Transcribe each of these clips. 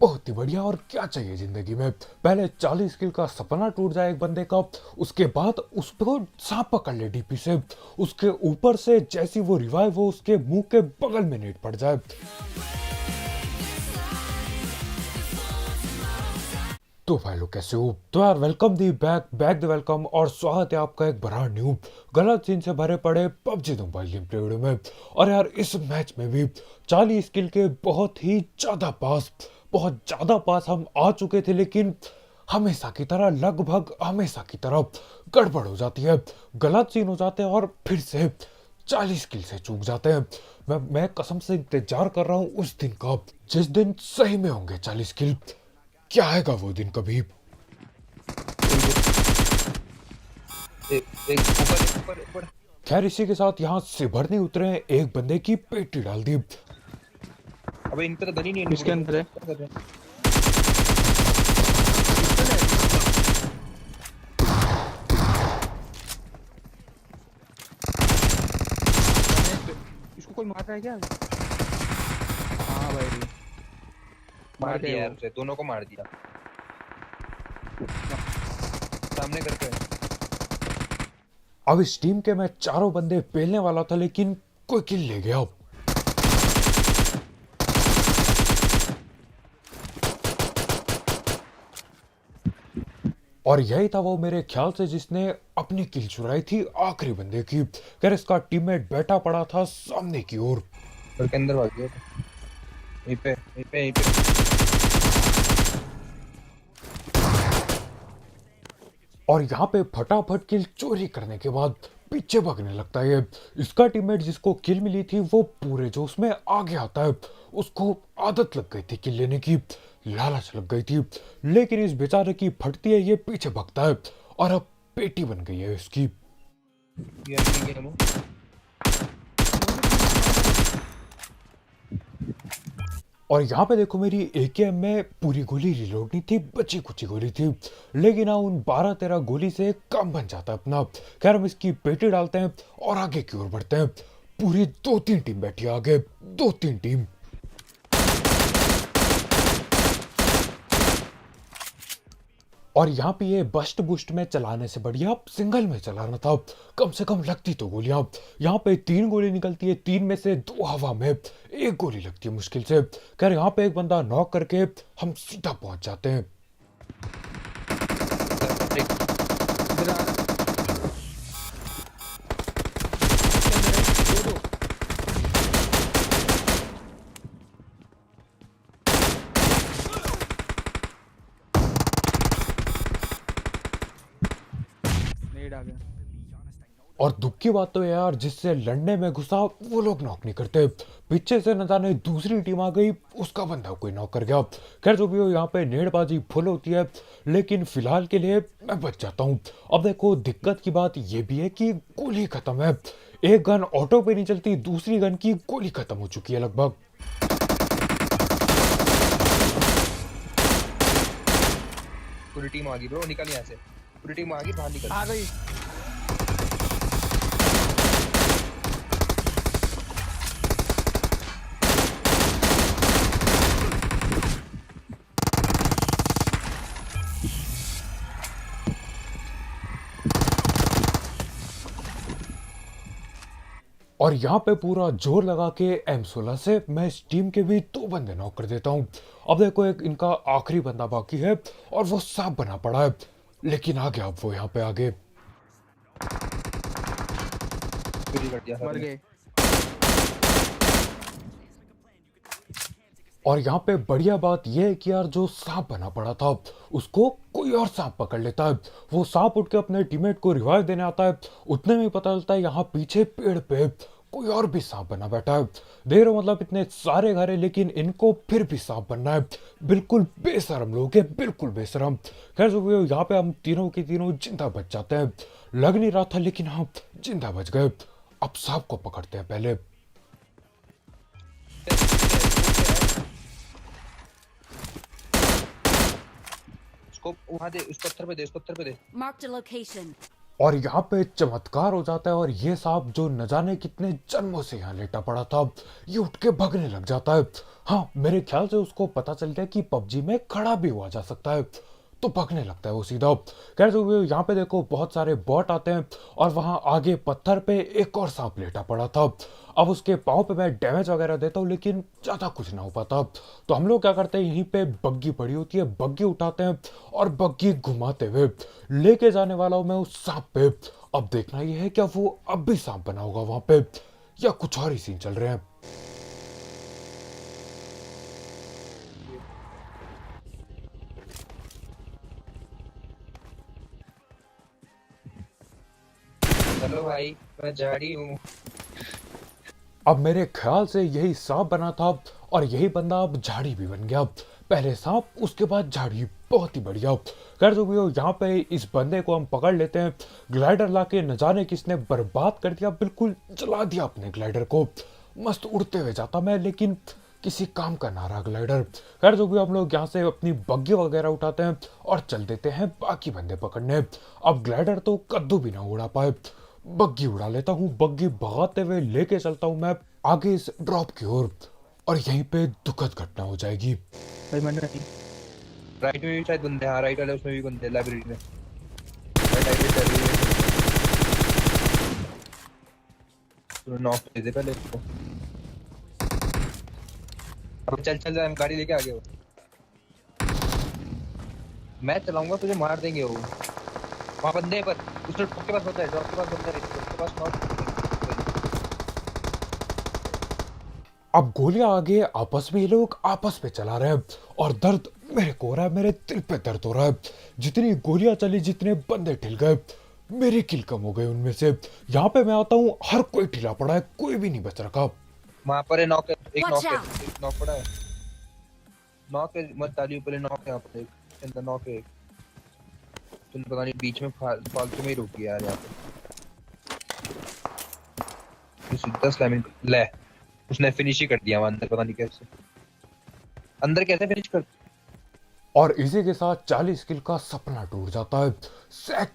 बहुत ही बढ़िया। और क्या चाहिए जिंदगी में, पहले 40 किल का सपना टूट जाए एक बंदे का, उसके बाद उसको सांप पकड़ ले डीपी से, उसके ऊपर से जैसी वो रिवाइव हो उसके मुंह के बगल में नेट पड़ जाए। तो भाई लोग कैसे हो? तो यार welcome the back the welcome और स्वागत है आपका एक ब्रांड न्यू गलत सीन से भरे पड़े PUBG mobile game play video में। और यार इस मैच में भी 40 स्किल के बहुत ज्यादा पास हम आ चुके थे, लेकिन हमेशा की तरह लगभग हमेशा की तरह गड़बड़ हो जाती है, गलत सीन हो जाते हैं और फिर से 40 किल से चूक जाते हैं। मैं कसम से इंतजार कर रहा हूँ उस दिन का जिस दिन सही में होंगे 40 किल। क्या आएगा वो दिन कभी? एक ऊपर ऊपर ऊपर। खैर इसी के साथ यहाँ से भरने उतरे हैं, एक बंदे की पेटी डाल दी। अबे इन पे तो गन ही नहीं है। इसके अंदर है। क्या कर रहे हैं? इसको कोई मार रहा है क्या? हाँ भाई मार दे दिया वो। यार, उसे दोनों को मार दिया। सामने करते हैं। अब इस टीम के मैं चारों बंदे पेलने वाला था, लेकिन कोई किल ले गया। और यही था वो मेरे ख्याल से जिसने अपनी किल चुराई थी आखिरी बंदे की। खैर इसका टीममेट बैठा पड़ा था सामने की ओर। घर के अंदर भाग गया। यहीं पे। और यहाँ पे फटाफट किल चोरी करने के बाद पीछे भागने लगता है। इसका टीममेट जिसको किल मिली थी वो पूरे जोश में आगे आता है। उसको आदत लग गई थी किल लेने की, लालच लग गई थी, लेकिन इस बेचारे की फटती है, ये पीछे भागता है और अब पेटी बन गई है इसकी। ये अपनी गेम हो। और यहाँ पे देखो मेरी एकेएम में पूरी गोली रिलोड नहीं थी, बची कुची गोली थी, लेकिन हाँ उन 12-13 गोली से काम बन जाता है अपना। खैर हम इसकी पेटी डालते हैं और आगे की ओर बढ़ते हैं। पूरी 2-3 टीम बैठी है आगे, 2-3 टीम। और यहाँ पे ये बस्ट बुस्ट में चलाने से बढ़िया सिंगल में चलाना था, कम से कम लगती तो गोलियां। यहाँ पे 3 गोली निकलती है, 3 में से 2 हवा में, 1 गोली लगती है मुश्किल से। खैर यहाँ पे एक बंदा नॉक करके हम सीधा पहुंच जाते हैं। इधर आ। दो दो। नेड आ गया। और दुख की बात तो है यार, जिससे लड़ने में घुसा वो लोग नॉक नहीं करते। पीछे से न जाने दूसरी टीम आ गई, उसका बंदा कोई नॉक कर गया। खैर जो भी हो, यहाँ पे नेड़बाजी फुल होती है, लेकिन फिलहाल के लिए मैं बच जाता हूँ। अब देखो दिक्कत की बात ये भी है कि गोली खत्म है। एक गन ऑटो पे नहीं चलती, दूसरी गन की गोली खत्म हो चुकी है लगभग। पूरी टीम आ गई ब्रो, निकल यहाँ से। पूरी टीम आ गई, बाहर निकल। आ गई। और यहाँ पे पूरा जोर लगा के M16 से मैं इस टीम के भी 2 बंदे नॉक कर देता हूँ। अब देखो एक इनका आखिरी बंदा बाकी है और वो सांप बना पड़ा है, लेकिन आ गया अब वो यहाँ पे आगे। पूरी कर दिया मर सबने। गए। और यहाँ पे बढ़िया बात यह है कि यार जो सांप बना पड़ा था उसको कोई और सांप पकड़ लेता है। वो सांप उठ के अपने टीममेट को रिवाइव देने आता है, उतने में ही पता चलता है यहाँ पीछे पेड़ पे कोई और भी सांप बना बैठा है। देख रहे हो, मतलब इतने सारे घर है लेकिन इनको फिर भी सांप बनना है। बिल्कुल बेशरम लोग हैं, बिल्कुल बेशरम। खैर जो भी हो, यहाँ पे हम तीनों के तीनों जिंदा बच जाते हैं। लग नहीं रहा था लेकिन हाँ जिंदा बच गए। अब सांप को पकड़ते हैं पहले। उसको वहां दे, उस पत्थर पे दे, उस पत्थर पे दे। Marked a location. और यहाँ पे चमत्कार हो जाता है और ये सांप जो न जाने कितने जन्मों से यहाँ लेटा पड़ा था ये उठ के भगने लग जाता है। हाँ, मेरे ख्याल से उसको पता चल गया कि पबजी में खड़ा भी हुआ जा सकता है, तो भगने लगता है वो सीधा। खैर जो भी, यहाँ पे देखो बहुत सारे बॉट आते हैं और वहाँ आगे पत्थर पे एक और सांप लेटा पड़ा था। अब उसके पाँव पे मैं डैमेज वगैरह देता हूँ लेकिन ज़्यादा कुछ ना हो पाता। तो हम लोग क्या करते हैं, यहीं पे बग्गी पड़ी होती है, बग्गी उठाते हैं और बग्गी घुमाते हुए लेके जाने वाला हूँ मैं उस सांप पे। अब देखना ये है क्या वो अब भी सांप बना होगा वहां पे या कुछ और ही सीन चल रहे हैं। चलो भाई, मैं जा रही हूँ। अब मेरे ख्याल से यही सांप बना था और यही बंदा अब झाड़ी भी बन गया। पहले सांप उसके बाद झाड़ी, बहुत ही बढ़िया। खैर जो भी हो, यहाँ पे इस बंदे को हम पकड़ लेते हैं। ग्लाइडर लाके न जाने किसने बर्बाद कर दिया, बिल्कुल जला दिया अपने ग्लाइडर को। मस्त उड़ते हुए जाता मैं लेकिन किसी काम का ना रहा ग्लाइडर। खैर जो भी, हम लोग यहाँ से अपनी बग्गी वगैरह उठाते हैं और चल देते हैं बाकी बंदे पकड़ने। अब ग्लाइडर तो कद्दू भी ना उड़ा पाए, बग्गी उड़ा लेता हूँ। बग्गी भगाते हुए लेके चलता हूँ मैं आगे इस ड्रॉप की ओर और यहीं पे दुखद घटना हो जाएगी। भाई मैंने राइट में भी शायद बंदे, हाँ राइट वाले उसमें भी बंदे, लाइब्रेरी में। राइट लाइब्रेरी में तो नॉक दे दे पहले इसको। अब चल चल, हम गाड़ी लेके आगे हो। मैं चलाऊंगा, तुझे मार देंगे वो। वहाँ बंदे हैं, पर उस ड्रॉप के पास बंदा है, ड्रॉप के पास बंदा है, उसके पास नॉक। अब गोलियां आगे आपस में, ये लोग आपस में चला रहे हैं और दर्द मेरे को हो रहा है, मेरे दिल पे दर्द हो रहा है। जितनी गोलियां चली, जितने बंदे ठिल गए, मेरी किल कम हो गई उनमें से। यहाँ पे मैं आता हूँ, हर कोई ठिला पड़ा है, कोई भी नहीं बच रखा। वहाँ पर है नॉक, एक Watch नॉक है, out! एक नॉक पड़ा है। नॉक है, मत डालियो पहले, नॉक है यहाँ पर, एक अंदर नॉक है। तुम पता नहीं बीच में फालतू में ही रुक गया यार यहाँ पे। सीधा स्लैमिंग ले, उसने फिनिश ही कर दिया वहाँ अंदर, पता नहीं कैसे अंदर कैसे फिनिश कर। और इसी के साथ 40 किल का सपना टूट जाता है। सैक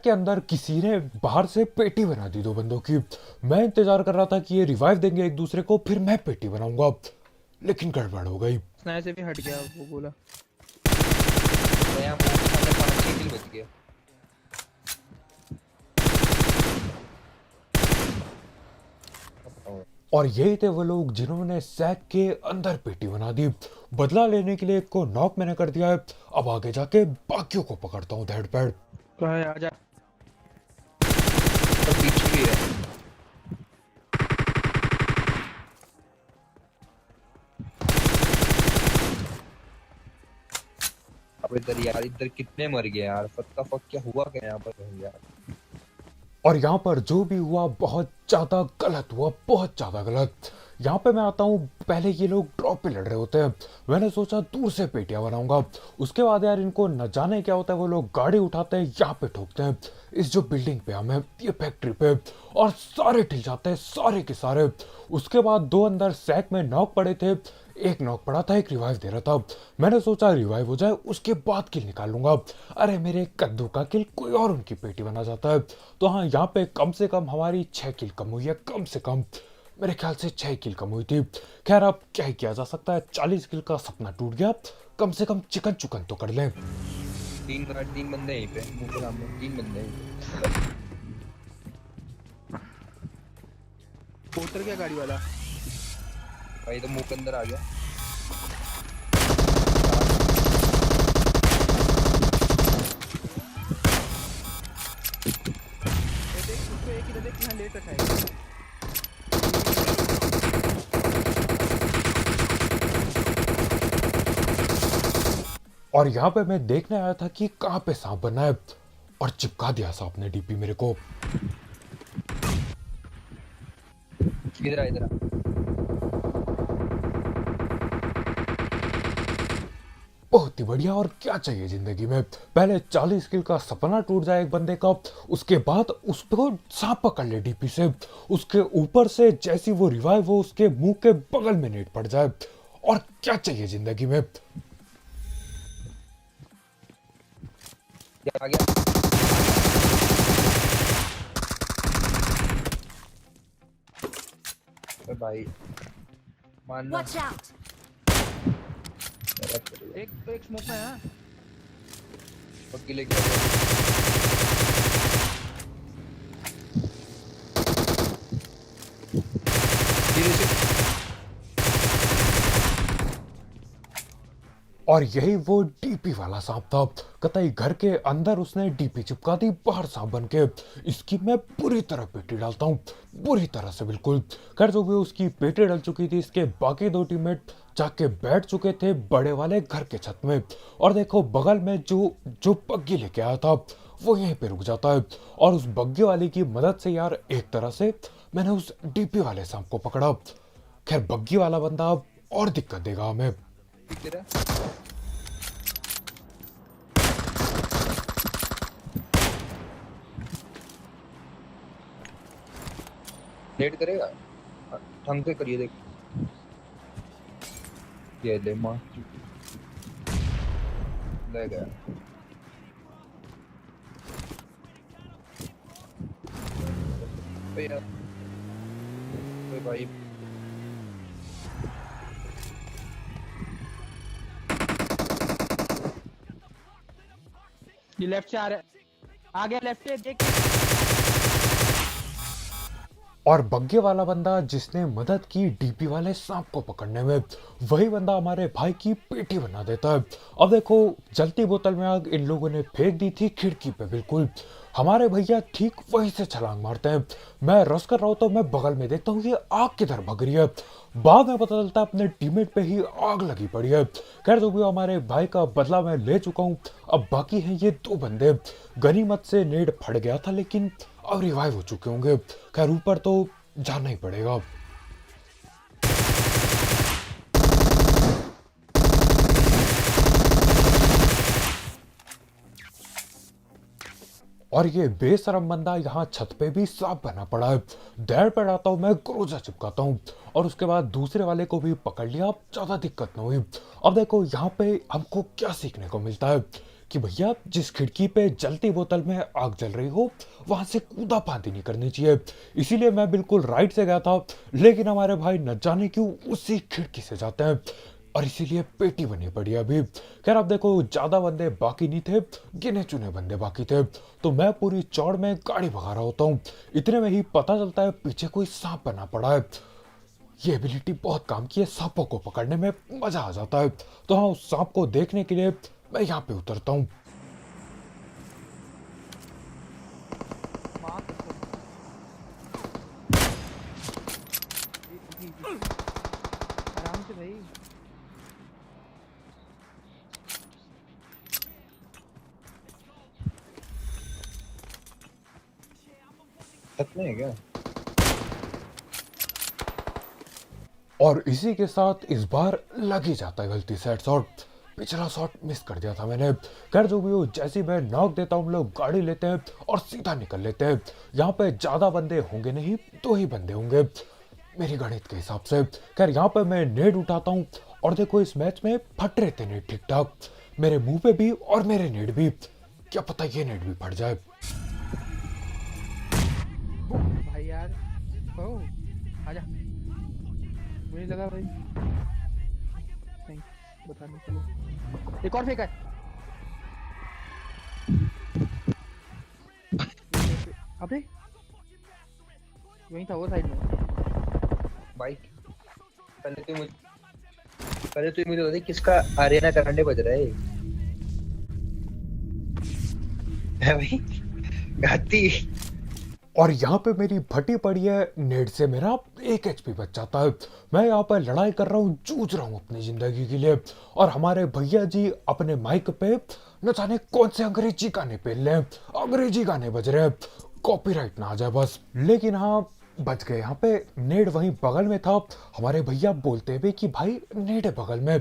के अंदर किसी ने बाहर से पेटी बना दी 2 बंदों की। मैं इंतजार कर रहा था कि ये रिवाइव देंगे एक दूसरे को, फिर मैं पेटी बनाऊंगा, लेकिन गड़बड़ हो गई। स्नाइपर से भी हट गया वो गोला। मैं यहाँ पे 5 किल बच गया। और यही थे वो लोग जिन्होंने सैक के अंदर पेटी बना दी। बदला लेने के लिए एक को नॉक मैंने कर दिया है, अब आगे जाके बाकियों को पकड़ता हूँ धड़ पैड़। कहाँ है, आजा। और पीछे भी है। अब इधर यार, इधर कितने मर गए यार, फक क्या हुआ क्या यहाँ पर यार। और यहाँ पर जो भी हुआ बहुत ज्यादा गलत हुआ, बहुत ज्यादा गलत। यहाँ पे मैं आता हूँ, पहले ये लोग ड्रॉप पे लड़ रहे होते हैं, मैंने सोचा दूर से पेटियां बनाऊंगा। उसके बाद यार इनको न जाने क्या होता है, वो लोग गाड़ी उठाते हैं, यहाँ पे ठोकते हैं इस जो बिल्डिंग पे हम है, ये फैक्ट्री पे, और सारे ठिल जाते हैं, सारे के सारे। उसके बाद 2 अंदर सैक में नॉक पड़े थे, एक नॉक पड़ा था, एक रिवाइव दे रहा था। मैंने सोचा रिवाइव हो जाए उसके बाद किल निकाल लूंगा। अरे मेरे कद्दू का किल कोई और उनकी पेटी बना जाता है। तो हाँ, यहाँ पे कम से कम हमारी 6 किल कम हुई है, कम से कम मेरे ख्याल से 6 किल कम हुई थी। खैर अब क्या ही किया जा सकता है, 40 किल का सपना टूट गया, कम से कम चिकन चुकन तो कर लें। 3 बंदे यहीं पे मुंह के सामने, 3 बंदे हैं। उतर गया गाड़ी वाला। भाई तो मुंह के अंदर आ गया। ये देख, उसको एक ही देख, यहाँ लेट रखा है। और यहाँ पे मैं देखने आया था कि कहाँ पे सांप बना है, और चिपका दिया सांप ने डीपी मेरे को। इधर आ, इधर आ। बहुत ही बढ़िया, और क्या चाहिए जिंदगी में। पहले 40 किल का सपना टूट जाए एक बंदे का, उसके बाद उसको सांप पकड़ ले डीपी से, उसके ऊपर से जैसी वो रिवाइव हो उसके मुंह के बगल में नेट पड़ जाए, और क्या चाहिए जिंदगी में। क्या आ गया? भाई मानना Watch out! गलत करेगा। एक तो एक स्मोक में है। पक्की लेके आ जाओ। धीरे से और यही वो डीपी वाला सांप था। कतई घर के अंदर उसने डीपी चिपका दी, बाहर सांप बन के। इसकी मैं पूरी तरह पेटी डालता हूँ, बुरी तरह से बिल्कुल। खैर जो भी उसकी पेटी डल चुकी थी, इसके बाकी दो टीममेट जाके बैठ चुके थे बड़े वाले घर के छत में। और देखो बगल में जो जो बग्गी लेके आया था वो यहीं पे रुक जाता है। और उस बग्गी वाले की मदद से यार एक तरह से मैंने उस डीपी वाले सांप को पकड़ा। खैर बग्गी वाला बंदा अब और दिक्कत देगा हमें। तेरा लेट करेगा। ढंग से करिए देख। ये ले मां ले गया। भैया ओए भाई ये लेफ्ट से आ रहा है। आ गया लेफ्ट से देख। और बग्गे वाला बंदा जिसने मदद की डीपी वाले सांप को पकड़ने में, वही बंदा हमारे भाई की पेटी बना देता है। अब देखो जलती बोतल में आग इन लोगों ने फेंक दी थी खिड़की पे बिल्कुल। हमारे भैया ठीक वहीं से छलांग मारते हैं। मैं रस कर रहा हूँ तो मैं बगल में देखता हूँ ये आग किधर भग रही है। बाद में पता चलता है अपने टीममेट पे ही आग लगी पड़ी है। खैर जो भी हो, हमारे भाई का बदला मैं ले चुका हूँ। अब बाकी हैं ये दो बंदे। गनीमत से नेड फट गया था लेकिन अब रिवाइव हो चुके होंगे। खैर ऊपर तो जाना ही पड़ेगा। और ये बेशरम बंदा यहाँ छत पे भी सांप बना पड़ा है। दैर पर आता हूँ मैं, क्रोजा चिपकाता हूँ और उसके बाद दूसरे वाले को भी पकड़ लिया। अब ज्यादा दिक्कत न हुई। अब देखो यहाँ पे हमको क्या सीखने को मिलता है कि भैया जिस खिड़की पे जलती बोतल में आग जल रही हो वहां से कूदा फांदी नहीं करनी चाहिए। इसीलिए मैं बिल्कुल राइट से गया था, लेकिन हमारे भाई न जाने क्यों उसी खिड़की से जाते हैं और इसीलिए पेटी बनी पड़ी है अभी। खैर अब देखो ज्यादा बंदे बाकी नहीं थे, गिने चुने बंदे बाकी थे। तो मैं पूरी चौड़ में गाड़ी भगा रहा होता हूँ। इतने में ही पता चलता है पीछे कोई सांप बना पड़ा है। ये एबिलिटी बहुत काम की है, सांपों को पकड़ने में मजा आ जाता है। तो हाँ, उस सांप को देखने के लिए मैं यहाँ पे उतरता हूँ। मार इसको। आराम से भाई। छत में है क्या? और इसी के साथ इस बार लग ही जाता है गलती से शॉट। पिछला शॉट मिस कर दिया था मैंने। खैर जो भी हो, जैसे ही मैं नॉक देता हूँ हम लोग गाड़ी लेते हैं और सीधा निकल लेते हैं। यहाँ पे ज्यादा बंदे होंगे नहीं, दो ही बंदे होंगे मेरी गणित के हिसाब से। खैर यहाँ पे मैं नेड उठाता हूँ और देखो इस मैच में फट रहे थे नेड ठीक ठाक, मेरे मुंह पे भी और मेरे नेड भी। क्या पता ये नेड भी फट जाए। भाई यार ओ आजा। मुझे लगा भाई थैंक्स बताने के लिए। एक और फेंका है। अबे वहीं था वो साइड में। भाई पहले तो मुझे बता किसका आर्यना करांडे बज रहा है भाई घाती। और यहाँ पे मेरी फटी पड़ी है नेट से मेरा 1 HP बच जाता है। मैं यहाँ पर लड़ाई कर रहा हूँ, जूझ रहा हूँ अपनी जिंदगी के लिए। और हमारे भैया जी अपने माइक पे न जाने कौन से अंग्रेजी गाने पे ले, अंग्रेजी गाने बज रहे हैं, कॉपीराइट ना आ जाए बस। लेकिन हाँ बच गए। यहाँ पे नेट वहीं बगल में था। हमारे भैया बोलते हुए कि भाई नेट है बगल में,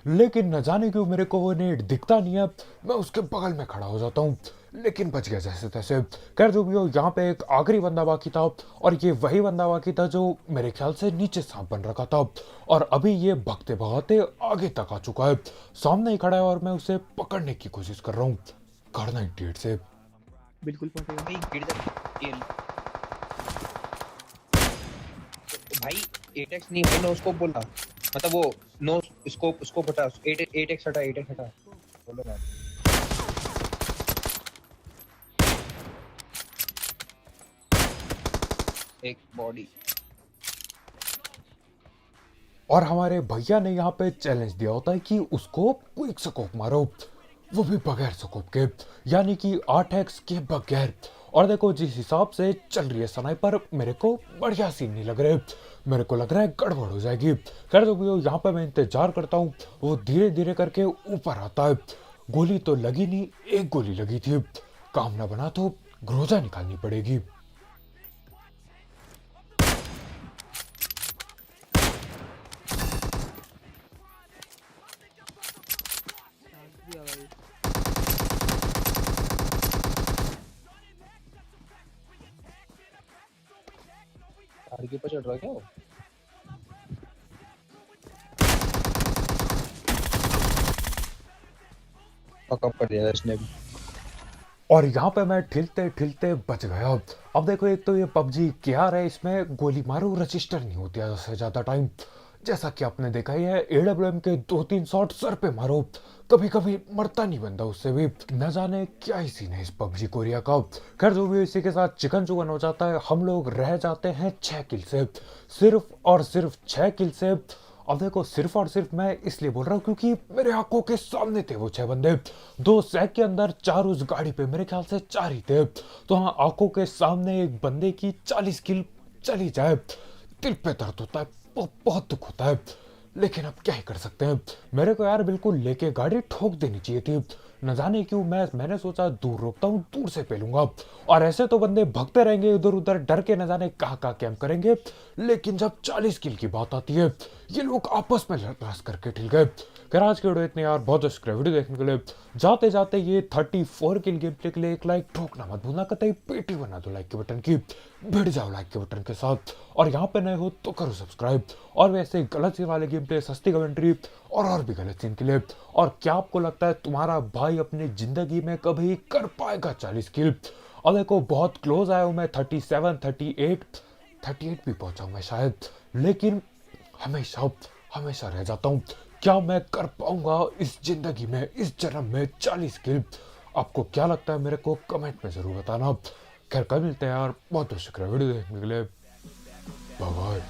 लेकिन न जाने क्यों मेरे को वो नेट दिखता नहीं है। मैं उसके बगल में खड़ा हो जाता हूँ, लेकिन बच गया जैसे तैसे। खैर जो भी हो, यहाँ पे एक आखिरी बंदा बाकी था और ये वही बंदा बाकी था जो मेरे ख्याल से नीचे सांप बन रखा था। और अभी ये भगते भगाते आगे तक आ चुका है, सामने ही खड़ा है और मैं उसे पकड़ने की कोशिश कर रहा हूँ करना इडियट से। बिल्कुल पहुंचेगा भाई गिर जा भाई। 8x नहीं भाई, नो स्कोप बोला, मतलब वो नो स्कोप, स्कोप हटा, 8x हटा, 8x हटा बोलो ना। एक बॉडी। और हमारे भैया ने यहाँ पे चैलेंज दिया होता है कि उसको क्विक स्कोप मारो, वो भी बगैर स्कोप के, यानी कि 8x के बगैर। और देखो जिस हिसाब से चल रही है स्नाइपर, मेरे को बढ़िया सीन नहीं लग रहे, मेरे को लग रहा है गड़बड़ हो जाएगी। खैर तो भैया यहाँ पे मैं इंतजार करता हूँ, वो धीरे धीरे करके ऊपर आता है। गोली तो लगी नहीं, एक गोली लगी थी, काम ना बना तो ग्रोजा निकालनी पड़ेगी। चांस दिया भाई। पहाड़ के ऊपर चढ़ रहा क्या वो? पकअप कर दिया था इसने भी। और यहाँ पे मैं ठिलते ठिलते बच गया। अब देखो एक तो ये पबजी क्या है, इसमें गोली मारो रजिस्टर नहीं होती है से ज्यादा टाइम। जैसा कि आपने देखा ही है, एडब्ल्यूएम के 2-3 शॉट सर पे मारो, कभी कभी मरता नहीं बंदा उससे भी। न जाने क्या ही सीन है इस पबजी कोरिया का। खैर जो भी, इसी के साथ चिकन चुकन हो जाता है, हम लोग रह जाते हैं 6 किल से, सिर्फ और सिर्फ 6 किल से। अब देखो सिर्फ और सिर्फ मैं इसलिए बोल रहा हूँ क्योंकि मेरे आंखों के सामने थे वो 6 बंदे, 2 सैक के अंदर 4 उस गाड़ी पे, मेरे ख्याल से 4 ही थे। तो हाँ, आंखों के सामने एक बंदे की 40 किल चली जाए, दिल पे दर्द होता है, बहुत दुख होता है। लेकिन अब क्या ही कर सकते हैं, मेरे को यार बिल्कुल लेके गाड़ी ठोक देनी चाहिए थी। न जाने क्यों मैंने सोचा दूर रोकता हूँ, दूर से पेलूंगा। और ऐसे तो बंदे भगते रहेंगे इधर उधर, डर के न जाने कहाँ कहाँ कैंप करेंगे। लेकिन जब 40 किल की बात आती है, ये लोग आपस में रस करके ठिल गए। खैर आज के वीडियो इतने यार, बहुत शुक्रिया वीडियो देखने के लिए। जाते जाते ये 34 किल गेम प्ले के लिए एक लाइक ठोकना मत भूलना, कतई पेटी बना दो लाइक के बटन की, भिड़ जाओ लाइक के बटन के साथ। और यहाँ पे नए हो तो करो सब्सक्राइब। और वैसे गलत सीन वाले गेम प्ले, सस्ती कमेंट्री और भी गलत सीन के लिए। और क्या आपको लगता है तुम्हारा भाई अपनी जिंदगी में कभी कर पाएगा 40 किल? और देखो बहुत क्लोज आया हूँ मैं, 37, 38 भी पहुंचा हूँ मैं शायद, लेकिन हमेशा हमेशा रह जाता हूँ। क्या मैं कर पाऊंगा इस जिंदगी में, इस जन्म में 40 किल? आपको क्या लगता है मेरे को कमेंट में जरूर बताना। खैर कल मिलते हैं यार, बहुत बहुत शुक्रिया वीडियो देखने के लिए, बाय बाय।